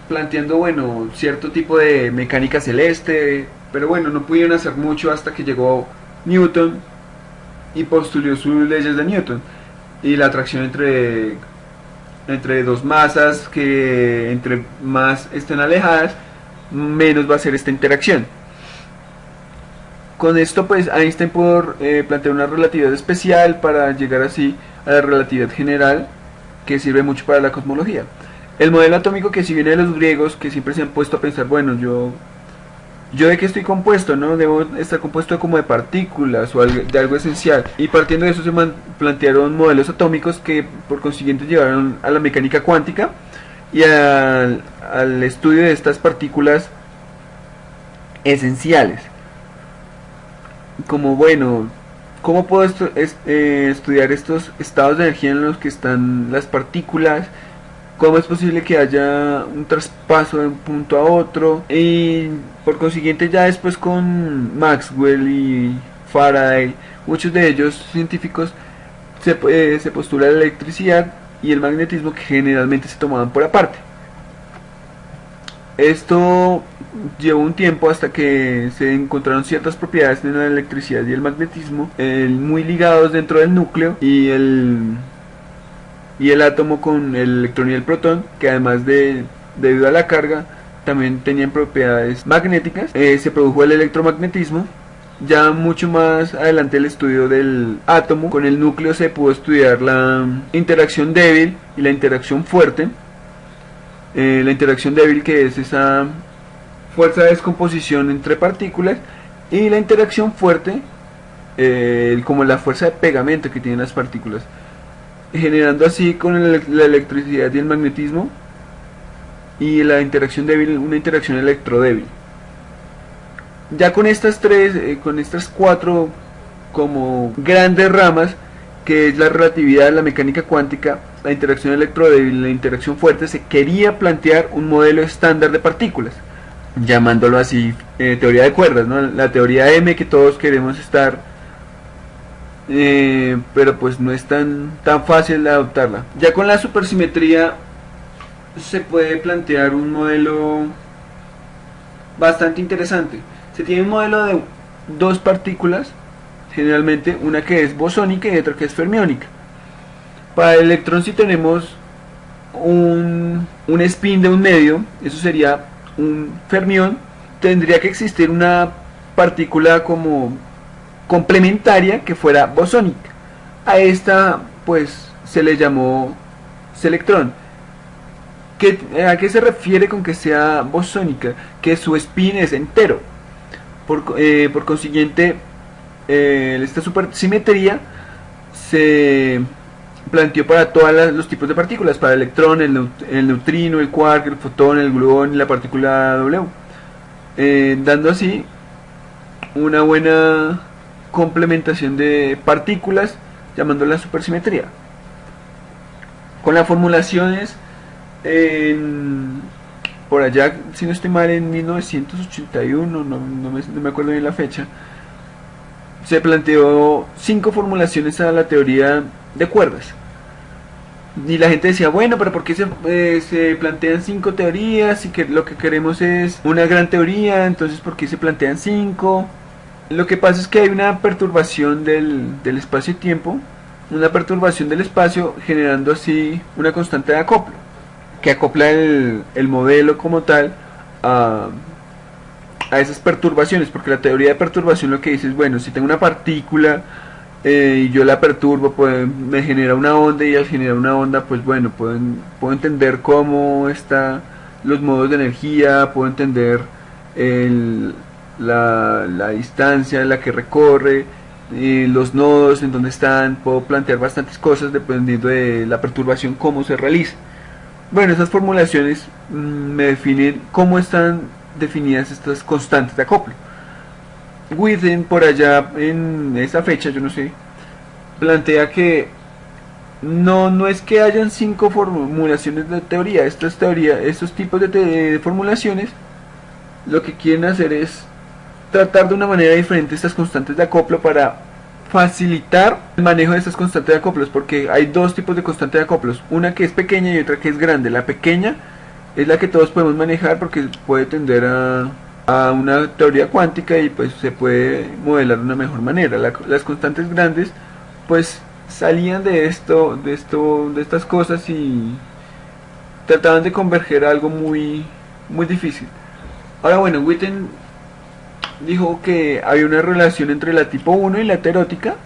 planteando, bueno, cierto tipo de mecánica celeste, pero bueno, no pudieron hacer mucho hasta que llegó Newton y postuló sus leyes de Newton y la atracción entre dos masas, que entre más estén alejadas, menos va a ser esta interacción. Con esto, pues Einstein pudo plantear una relatividad especial para llegar así a la relatividad general, que sirve mucho para la cosmología. El modelo atómico, que si viene de los griegos, que siempre se han puesto a pensar, bueno, yo de qué estoy compuesto, ¿no? Debo estar compuesto como de partículas o de algo esencial. Y partiendo de eso se plantearon modelos atómicos que por consiguiente llevaron a la mecánica cuántica y al estudio de estas partículas esenciales. Como, bueno, ¿cómo puedo estudiar estos estados de energía en los que están las partículas? ¿Cómo es posible que haya un traspaso de un punto a otro? Y por consiguiente, ya después con Maxwell y Faraday, muchos de ellos científicos, se postula la electricidad y el magnetismo, que generalmente se tomaban por aparte. Esto llevó un tiempo hasta que se encontraron ciertas propiedades de la electricidad y el magnetismo muy ligados dentro del núcleo y el átomo con el electrón y el protón, que además debido a la carga también tenían propiedades magnéticas. Se produjo el electromagnetismo. Ya mucho más adelante, el estudio del átomo con el núcleo, se pudo estudiar la interacción débil y la interacción fuerte. La interacción débil, que es esa fuerza de descomposición entre partículas, y la interacción fuerte, como la fuerza de pegamento que tienen las partículas, generando así con la electricidad y el magnetismo. Y la interacción débil, una interacción electrodébil. Ya con estas cuatro como grandes ramas, que es la relatividad, la mecánica cuántica, la interacción electrodébil y la interacción fuerte, se quería plantear un modelo estándar de partículas, llamándolo así teoría de cuerdas, ¿no? La teoría M, que todos queremos estar, pero pues no es tan fácil de adoptarla. Ya con la supersimetría se puede plantear un modelo bastante interesante. Se tiene un modelo de dos partículas, generalmente una que es bosónica y otra que es fermiónica. Para el electrón, si tenemos un spin de un medio, eso sería un fermión. Tendría que existir una partícula como complementaria que fuera bosónica. A esta pues se le llamó selectrón. ¿A qué se refiere con que sea bosónica? Que su spin es entero. Por consiguiente, esta supersimetría se planteó para todos los tipos de partículas: para el electrón, el neutrino, el quark, el fotón, el gluón y la partícula W, dando así una buena complementación de partículas, llamándola supersimetría. Con las formulaciones por allá, si no estoy mal, en 1981, no me acuerdo bien la fecha, se planteó 5 formulaciones a la teoría de cuerdas. Y la gente decía, bueno, pero ¿por qué se plantean 5 teorías? Y que lo que queremos es una gran teoría, entonces ¿por qué se plantean 5? Lo que pasa es que hay una perturbación del espacio y tiempo una perturbación del espacio, generando así una constante de acoplo, que acopla el modelo como tal a esas perturbaciones, porque la teoría de perturbación lo que dice es, bueno, si tengo una partícula y yo la perturbo, pues me genera una onda, y al generar una onda, pues bueno, puedo entender cómo están los modos de energía, puedo entender la distancia en la que recorre, los nodos en donde están, puedo plantear bastantes cosas dependiendo de la perturbación, cómo se realiza. Bueno, esas formulaciones me definen cómo están definidas estas constantes de acoplo. Witten, por allá en esa fecha, yo no sé, plantea que no es que hayan 5 formulaciones de teoría. Estas teoría, estos tipos de formulaciones, lo que quieren hacer es tratar de una manera diferente estas constantes de acoplo para facilitar el manejo de estas constantes de acoplos, porque hay dos tipos de constantes de acoplos, una que es pequeña y otra que es grande. La pequeña es la que todos podemos manejar porque puede tender a una teoría cuántica y pues se puede modelar de una mejor manera. Las constantes grandes pues salían de estas cosas y trataban de converger a algo muy difícil. Ahora bueno, Witten dijo que había una relación entre la tipo 1 y la heterótica.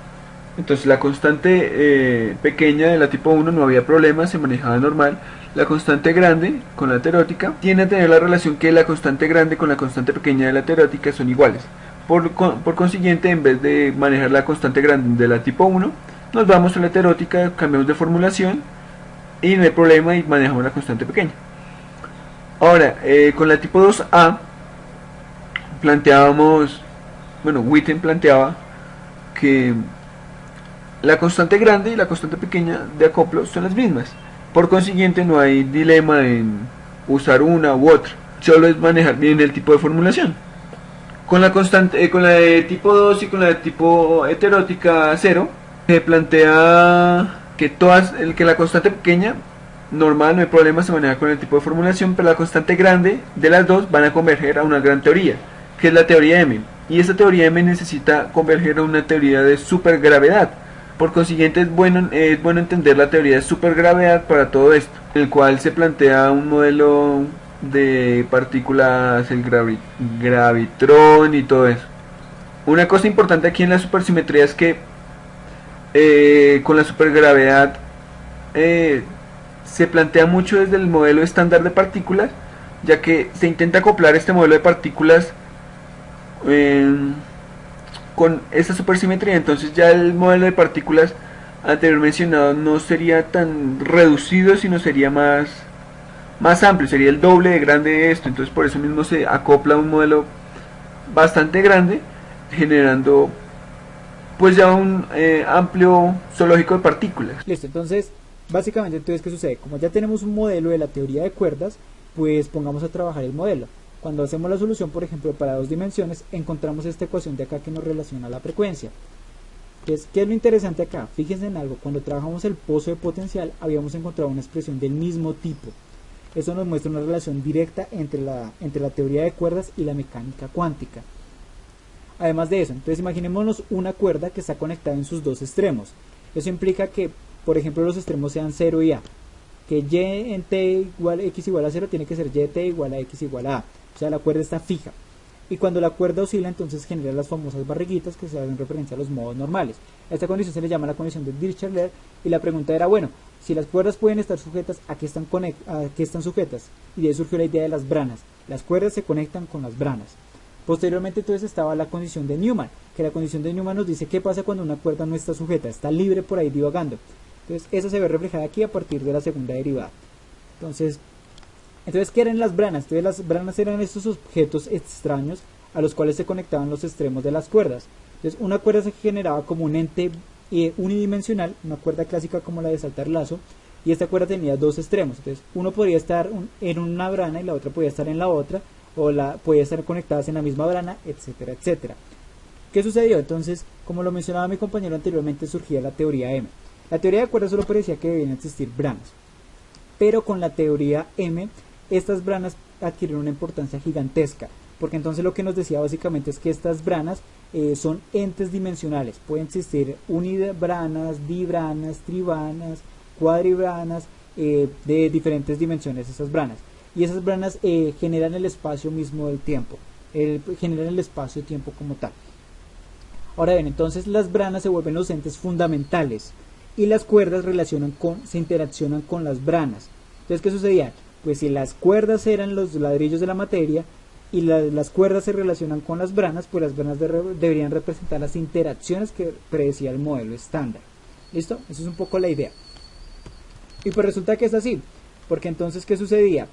Entonces la constante pequeña de la tipo 1 no había problema, se manejaba normal. La constante grande con la heterótica tiene a tener la relación que la constante grande con la constante pequeña de la heterótica son iguales. Por consiguiente, en vez de manejar la constante grande de la tipo 1, nos vamos a la heterótica, cambiamos de formulación y no hay problema y manejamos la constante pequeña. Ahora, con la tipo 2A planteábamos, bueno, Witten planteaba que la constante grande y la constante pequeña de acoplo son las mismas. Por consiguiente, no hay dilema en usar una u otra, solo es manejar bien el tipo de formulación. Con la constante, con la de tipo 2 y con la de tipo heterótica 0, se plantea que la constante pequeña normal, no hay problema, se maneja con el tipo de formulación, pero la constante grande de las dos van a converger a una gran teoría, que es la teoría M, y esa teoría M necesita converger a una teoría de supergravedad. Por consiguiente es bueno entender la teoría de supergravedad para todo esto, en el cual se plantea un modelo de partículas, el gravitrón y todo eso. Una cosa importante aquí en la supersimetría es que con la supergravedad se plantea mucho desde el modelo estándar de partículas, ya que se intenta acoplar este modelo de partículas con esta supersimetría. Entonces ya el modelo de partículas anterior mencionado no sería tan reducido, sino sería más amplio, sería el doble de grande de esto. Entonces por eso mismo se acopla un modelo bastante grande, generando pues ya un amplio zoológico de partículas. Listo, entonces básicamente ¿qué sucede? Como ya tenemos un modelo de la teoría de cuerdas, pues pongamos a trabajar el modelo. Cuando hacemos la solución, por ejemplo, para 2 dimensiones, encontramos esta ecuación de acá que nos relaciona la frecuencia. Entonces, ¿qué es lo interesante acá? Fíjense en algo, cuando trabajamos el pozo de potencial, habíamos encontrado una expresión del mismo tipo. Eso nos muestra una relación directa entre la teoría de cuerdas y la mecánica cuántica. Además de eso, entonces imaginémonos una cuerda que está conectada en sus dos extremos. Eso implica que, por ejemplo, los extremos sean 0 y A. Que Y en T igual X igual a 0 tiene que ser Y de T igual a X igual a. O sea, la cuerda está fija. Y cuando la cuerda oscila, entonces genera las famosas barriguitas que se hacen referencia a los modos normales. A esta condición se le llama la condición de Dirichlet. Y la pregunta era, bueno, si las cuerdas pueden estar sujetas, ¿a qué están sujetas? Y de ahí surgió la idea de las branas. Las cuerdas se conectan con las branas. Posteriormente entonces estaba la condición de Newman, que la condición de Newman nos dice qué pasa cuando una cuerda no está sujeta, está libre por ahí divagando. Entonces eso se ve reflejado aquí a partir de la segunda derivada. Entonces ¿qué eran las branas? Entonces las branas eran estos objetos extraños a los cuales se conectaban los extremos de las cuerdas. Entonces una cuerda se generaba como un ente unidimensional, una cuerda clásica como la de saltar lazo, y esta cuerda tenía dos extremos. Entonces uno podría estar en una brana y la otra podía estar en la otra, o podía estar conectadas en la misma brana, etcétera, etcétera. ¿Qué sucedió? Entonces, como lo mencionaba mi compañero anteriormente, surgía la teoría M. La teoría de cuerdas solo parecía que debían existir branas, pero con la teoría M estas branas adquirieron una importancia gigantesca, porque entonces lo que nos decía básicamente es que estas branas son entes dimensionales, pueden existir unibranas, dibranas, tribranas, cuadribranas, de diferentes dimensiones esas branas, y esas branas generan el espacio mismo del tiempo, generan el espacio-tiempo como tal. Ahora bien, entonces las branas se vuelven los entes fundamentales y las cuerdas se interaccionan con las branas. Entonces, ¿qué sucedía? Pues si las cuerdas eran los ladrillos de la materia y las cuerdas se relacionan con las branas, pues las branas deberían representar las interacciones que predecía el modelo estándar. ¿Listo? Esa es un poco la idea. Y pues resulta que es así, porque entonces, ¿qué sucedía?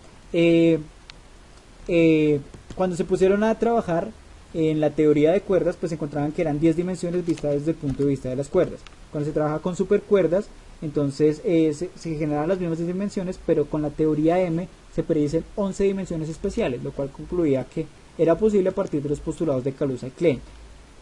Cuando se pusieron a trabajar en la teoría de cuerdas, pues encontraban que eran 10 dimensiones vistas desde el punto de vista de las cuerdas. Cuando se trabaja con supercuerdas, entonces se generan las mismas dimensiones, pero con la teoría M se predicen 11 dimensiones especiales, lo cual concluía que era posible a partir de los postulados de Kaluza y Klein.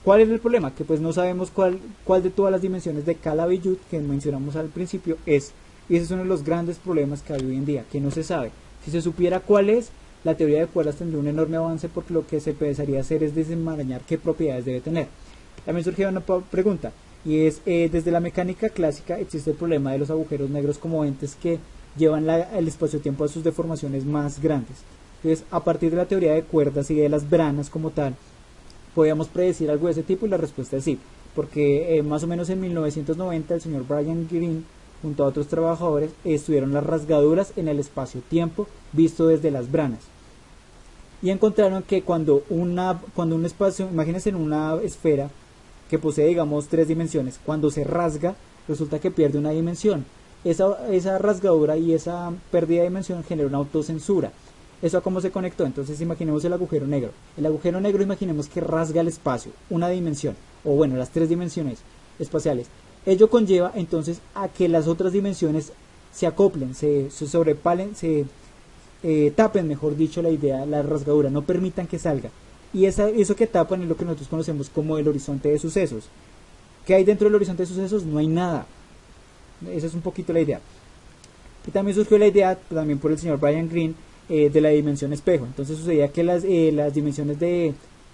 ¿Cuál es el problema? Que pues no sabemos cuál de todas las dimensiones de Calabi-Yau que mencionamos al principio es, y ese es uno de los grandes problemas que hay hoy en día, que no se sabe. Si se supiera cuál es, la teoría de cuerdas tendría un enorme avance, porque lo que se empezaría a hacer es desenmarañar qué propiedades debe tener. También surgió una pregunta, y es, desde la mecánica clásica existe el problema de los agujeros negros como entes que llevan el espacio-tiempo a sus deformaciones más grandes. Entonces, a partir de la teoría de cuerdas y de las branas como tal, podíamos predecir algo de ese tipo, y la respuesta es sí, porque más o menos en 1990 el señor Brian Greene junto a otros trabajadores estudiaron las rasgaduras en el espacio-tiempo visto desde las branas, y encontraron que cuando un espacio, imagínense en una esfera que posee digamos 3 dimensiones, cuando se rasga resulta que pierde una dimensión. Esa rasgadura y esa pérdida de dimensión genera una autocensura. ¿Eso a cómo se conectó? Entonces imaginemos el agujero negro. El agujero negro, imaginemos que rasga el espacio, una dimensión, o bueno, las 3 dimensiones espaciales. Ello conlleva entonces a que las otras dimensiones se acoplen, se sobrepalen, se tapen, mejor dicho, la rasgadura, no permitan que salga. Y eso que tapan es lo que nosotros conocemos como el horizonte de sucesos. ¿Qué hay dentro del horizonte de sucesos? No hay nada. Esa es un poquito la idea. Y también surgió la idea, también por el señor Brian Greene, de la dimensión espejo. Entonces sucedía que las dimensiones de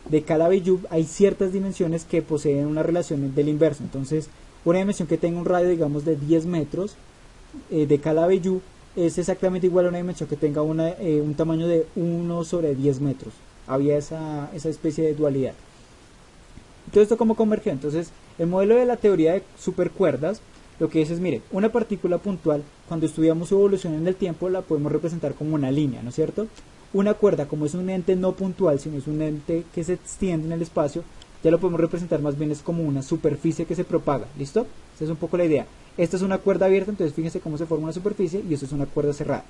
Calabi-Yau, hay ciertas dimensiones que poseen una relación del inverso. Entonces, una dimensión que tenga un radio, digamos, de 10 metros de Calabi-Yau es exactamente igual a una dimensión que tenga un tamaño de 1 sobre 10 metros. Había esa especie de dualidad. Todo esto como convergió. Entonces, el modelo de la teoría de supercuerdas lo que dice es, mire, una partícula puntual, cuando estudiamos su evolución en el tiempo, la podemos representar como una línea, ¿no es cierto? Una cuerda, como es un ente no puntual, sino es un ente que se extiende en el espacio, ya lo podemos representar más bien es como una superficie que se propaga, ¿listo? Esa es un poco la idea. Esta es una cuerda abierta, entonces fíjense cómo se forma una superficie, y esto es una cuerda cerrada.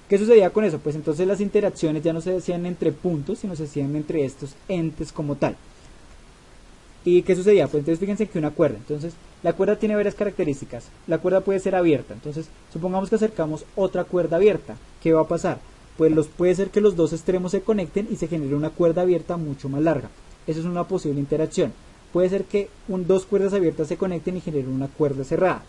¿Qué sucedía con eso? Pues entonces las interacciones ya no se hacían entre puntos, sino se hacían entre estos entes como tal. ¿Y qué sucedía? Pues entonces fíjense que una cuerda, entonces la cuerda tiene varias características. La cuerda puede ser abierta, entonces supongamos que acercamos otra cuerda abierta. ¿Qué va a pasar? Pues puede ser que los dos extremos se conecten y se genere una cuerda abierta mucho más larga. Eso es una posible interacción. Puede ser que dos cuerdas abiertas se conecten y generen una cuerda cerrada.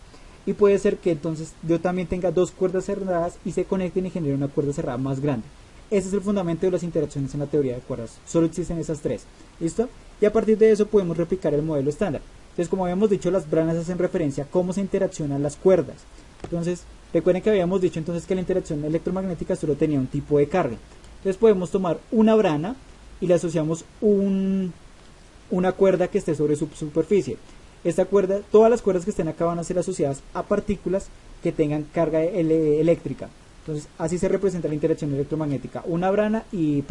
Y puede ser que entonces yo también tenga dos cuerdas cerradas y se conecten y generen una cuerda cerrada más grande. Ese es el fundamento de las interacciones en la teoría de cuerdas. Solo existen esas 3. ¿Listo? Y a partir de eso podemos replicar el modelo estándar. Entonces, como habíamos dicho, las branas hacen referencia a cómo se interaccionan las cuerdas. Entonces, recuerden que habíamos dicho entonces que la interacción electromagnética solo tenía un tipo de carga. Entonces podemos tomar una brana y le asociamos una cuerda que esté sobre su superficie. Esta cuerda, todas las cuerdas que estén acá van a ser asociadas a partículas que tengan carga eléctrica. Entonces, así se representa la interacción electromagnética, una brana y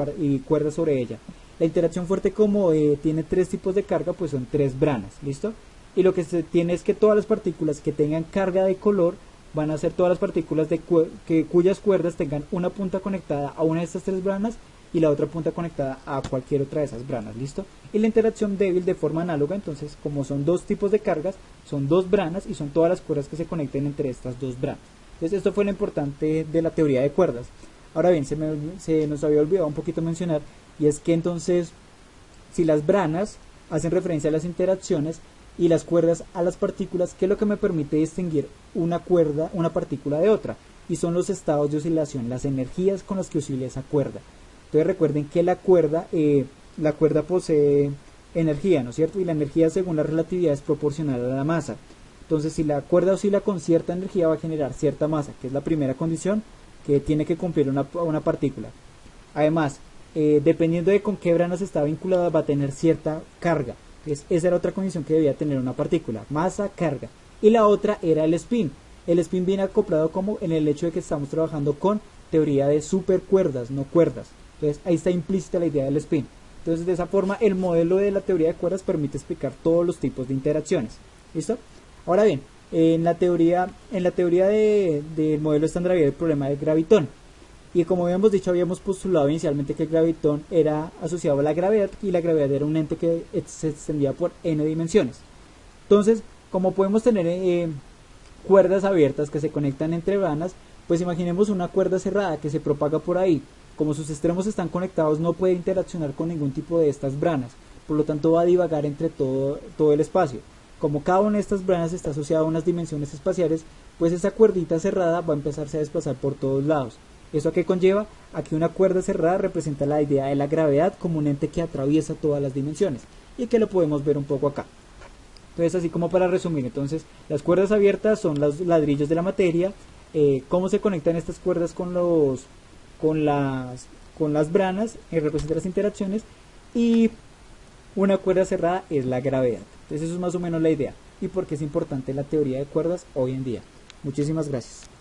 cuerdas sobre ella. La interacción fuerte, como tiene 3 tipos de carga, pues son 3 branas, ¿listo? Y lo que se tiene es que todas las partículas que tengan carga de color van a ser todas las partículas cuyas cuerdas tengan una punta conectada a una de estas 3 branas y la otra punta conectada a cualquier otra de esas branas, ¿listo? Y la interacción débil de forma análoga, entonces, como son 2 tipos de cargas, son 2 branas y son todas las cuerdas que se conecten entre estas 2 branas. Entonces, esto fue lo importante de la teoría de cuerdas. Ahora bien, se nos había olvidado un poquito mencionar, y es que entonces, si las branas hacen referencia a las interacciones y las cuerdas a las partículas, ¿qué es lo que me permite distinguir una partícula de otra? Y son los estados de oscilación, las energías con las que oscila esa cuerda. Entonces recuerden que la cuerda posee energía, ¿no es cierto? Y la energía según la relatividad es proporcional a la masa. Entonces si la cuerda oscila con cierta energía va a generar cierta masa, que es la primera condición que tiene que cumplir una partícula. Además, dependiendo de con qué branas está vinculada, va a tener cierta carga. Entonces esa era otra condición que debía tener una partícula, masa, carga. Y la otra era el spin. El spin viene acoplado como en el hecho de que estamos trabajando con teoría de supercuerdas, no cuerdas. Entonces ahí está implícita la idea del spin. Entonces de esa forma el modelo de la teoría de cuerdas permite explicar todos los tipos de interacciones. ¿Listo? Ahora bien, en la teoría del modelo estándar había el problema del gravitón. Y como habíamos dicho, habíamos postulado inicialmente que el gravitón era asociado a la gravedad, y la gravedad era un ente que se extendía por n dimensiones. Entonces, como podemos tener cuerdas abiertas que se conectan entre branas, pues imaginemos una cuerda cerrada que se propaga por ahí. Como sus extremos están conectados, no puede interaccionar con ningún tipo de estas branas, por lo tanto va a divagar entre todo el espacio. Como cada una de estas branas está asociada a unas dimensiones espaciales, pues esa cuerdita cerrada va a empezarse a desplazar por todos lados. ¿Eso a qué conlleva? A que una cuerda cerrada representa la idea de la gravedad como un ente que atraviesa todas las dimensiones, y que lo podemos ver un poco acá. Entonces, así como para resumir, entonces las cuerdas abiertas son los ladrillos de la materia. Cómo se conectan estas cuerdas con las branas, representa las interacciones, y una cuerda cerrada es la gravedad. Entonces eso es más o menos la idea y por qué es importante la teoría de cuerdas hoy en día. Muchísimas gracias.